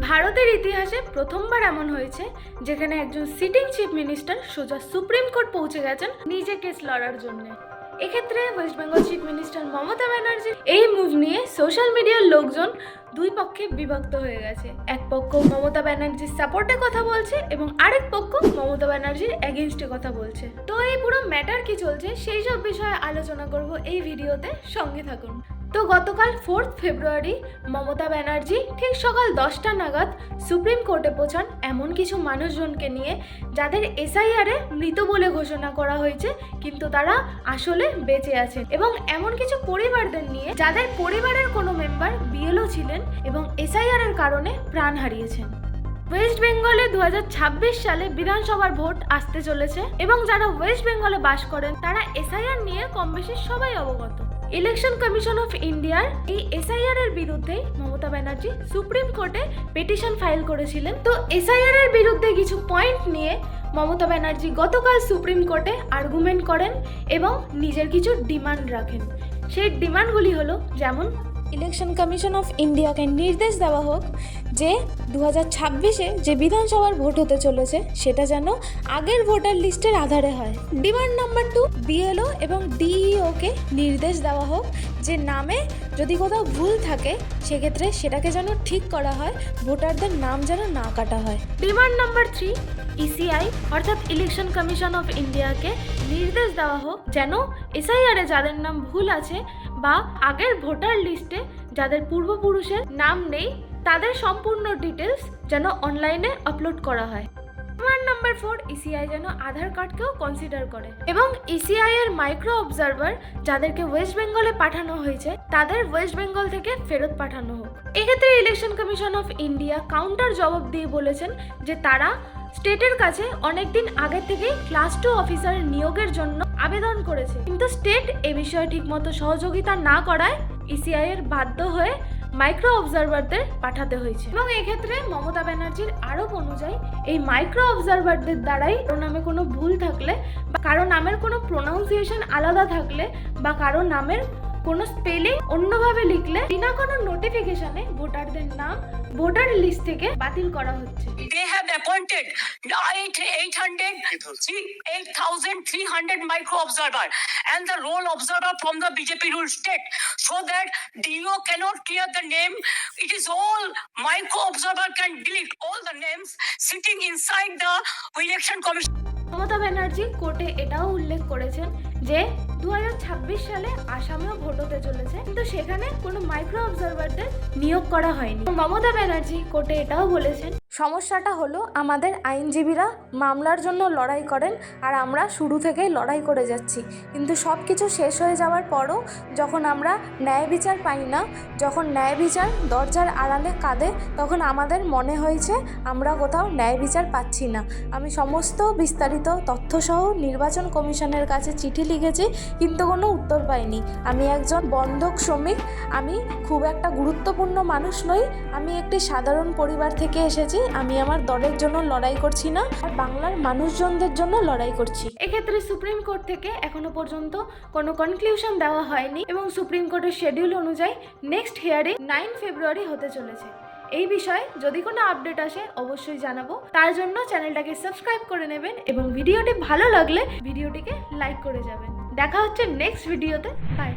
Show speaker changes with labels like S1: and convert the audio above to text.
S1: ভারতের ইতিহাসে প্রথমবার এমন হয়েছে যেখানে একজন সিটিং চিফ মিনিস্টার সোজা সুপ্রিম কোর্ট পৌঁছে গেছেন নিজে কেস লড়ার জন্য। এক্ষেত্রে West Bengal chief minister Mamata Banerjee এই মুভ নিয়ে সোশ্যাল মিডিয়ার লোকজন দুই পক্ষে বিভক্ত হয়ে গেছে। এক পক্ষ মমতা ব্যানার্জির সাপোর্টে কথা বলছে এবং আরেক পক্ষ মমতা ব্যানার্জির এগেইনস্টে কথা বলছে। তো এই পুরো ম্যাটার কি চলছে সেই সব বিষয়ে আলোচনা করব এই ভিডিওতে, সঙ্গে থাকুন। তো গতকাল 4 ফেব্রুয়ারি মমতা ব্যানার্জি ঠিক সকাল 10টা নাগাদ সুপ্রিম কোর্টে পৌঁছান এমন কিছু মানুষজনকে নিয়ে যাদের এসআইআরে মৃত বলে ঘোষণা করা হয়েছে, কিন্তু তারা আসলে বেঁচে আছেন, এবং এমন কিছু পরিবারদের নিয়ে যাদের পরিবারের কোনো মেম্বার বিএলও ছিলেন এবং এসআইআর এর কারণে প্রাণ হারিয়েছেন। ওয়েস্ট বেঙ্গলে 2026 সালে বিধানসভার ভোট আসতে চলেছে এবং যারা ওয়েস্ট বেঙ্গলে বাস করেন তারা এসআইআর নিয়ে কম বেশি সবাই অবগত। ইলেকশন কমিশন অফ ইন্ডিয়ার এই এসআইআর এর বিরুদ্ধে মমতা ব্যানার্জি সুপ্রিম কোর্টে পিটিশন ফাইল করেছিলেন। তো এসআইআর এর বিরুদ্ধে কিছু পয়েন্ট নিয়ে মমতা ব্যানার্জি গতকাল সুপ্রিম কোর্টে আর্গুমেন্ট করেন এবং নিজের কিছু ডিমান্ড রাখেন। সেই ডিমান্ডগুলি হলো, যেমন ইলেকশন কমিশন অফ ইন্ডিয়াকে নির্দেশ দেওয়া হোক যে 2026-এ যে বিধানসভার ভোট হতে চলেছে সেটা যেন আগের ভোটার লিস্টের আধারে হয়। ডিমান্ড নাম্বার 2, বিএলও এবং ডিইওকে নির্দেশ দেওয়া হোক যে নামে যদি কোথাও ভুল থাকে সেক্ষেত্রে সেটাকে যেন ঠিক করা হয়, ভোটারদের নাম যেন না কাটা হয়। ডিমান্ড নাম্বার 3, ইসিআই অর্থাৎ ইলেকশন কমিশন অফ ইন্ডিয়াকে নির্দেশ দেওয়া হোক যেন এসআইআরে যাদের নাম ভুল আছে বা আগের ভোটার লিস্টে যাদের পূর্বপুরুষের নাম নেই তাদের সম্পূর্ণ ডিটেলস যেন অনলাইনে আপলোড করা হয়। ডিমান্ড নাম্বার 4, ইসিআই যেন আধার কার্ডকেও কনসিডার করে এবং ইসিআই এর মাইক্রো অবজারভার যাদেরকে ওয়েস্ট বেঙ্গলে পাঠানো হয়েছে তাদের ওয়েস্ট বেঙ্গল থেকে ফেরত পাঠানো হোক। এক্ষেত্রে election commission of India counter জবাব দিয়ে বলেছেন যে তারা স্টেটের কাছে অনেকদিন আগে থেকেই ক্লাস 2 অফিসারের নিয়োগের জন্য আবেদন করেছে, কিন্তু স্টেট এ বিষয়ে ঠিকমতো সহযোগিতা না করায় ইসিআই এর বাধ্য হয়ে মাইক্রো অবজারভারদের পাঠাতে হয়েছে। এবং এক্ষেত্রে মমতা ব্যানার্জির আরোপ অনুযায়ী এই মাইক্রো অবজারভারদের দ্বারাই কারো নামে কোনো ভুল থাকলে বা কারো নামের কোনো প্রোনাউন্সিয়েশন আলাদা থাকলে বা কারো নামের কোনো স্পেলিং অন্যভাবে লিখলে বিনা কোনো নোটিফিকেশনে ভোটারদের নাম ভোটার লিস্ট থেকে বাতিল করা হচ্ছে।
S2: They have appointed 8,300 micro observer and the roll observer from the BJP ruled state, so that DO cannot clear the name. It is all micro observer can delete all the names sitting inside the election commission.
S1: Mamata Banerjee কোর্টে এটাও উল্লেখ করেছেন যে 2026 সালে আসামেও vote হতে চলেছে, কিন্তু সেখানে কোনো মাইক্রো অবজারভারদের নিয়োগ করা হয়নি। মমতা ব্যানার্জি কোর্টে এটাও বলেছেন সমস্যাটা হলো আমাদের আইনজীবীরা মামলার জন্য লড়াই করেন আর আমরা শুরু থেকেই লড়াই করে যাচ্ছি, কিন্তু সব কিছু শেষ হয়ে যাওয়ার পরও যখন আমরা ন্যায় বিচার পাই না, যখন ন্যায় বিচার দরজার আড়ালে কাঁদে, তখন আমাদের মনে হয়েছে আমরা কোথাও ন্যায় বিচার পাচ্ছি না। আমি সমস্ত বিস্তারিত তথ্যসহ নির্বাচন কমিশনের কাছে চিঠি লিখেছি, কিন্তু কোনো উত্তর পাইনি। আমি একজন বন্ধক শ্রমিক, আমি খুব একটা গুরুত্বপূর্ণ মানুষ নই, আমি একটি সাধারণ পরিবার থেকে এসেছি। আমি আমার দলের জন্য লড়াই করছি না, আর বাংলার মানুষজনদের জন্য লড়াই করছি। এক্ষেত্রে সুপ্রিম কোর্ট থেকে এখনো পর্যন্ত কোনো কনক্লুশন দেওয়া হয়নি এবং সুপ্রিম কোর্টের শিডিউল অনুযায়ী নেক্সট হিয়ারিং 9 ফেব্রুয়ারি হতে চলেছে। এই বিষয়ে যদি কোনো আপডেট আসে অবশ্যই জানাবো, তার জন্য চ্যানেলটাকে সাবস্ক্রাইব করে নেবেন এবং ভিডিওটি ভালো লাগলে ভিডিওটিকে লাইক করে যাবেন। দেখা হচ্ছে নেক্সট ভিডিওতে। বাই।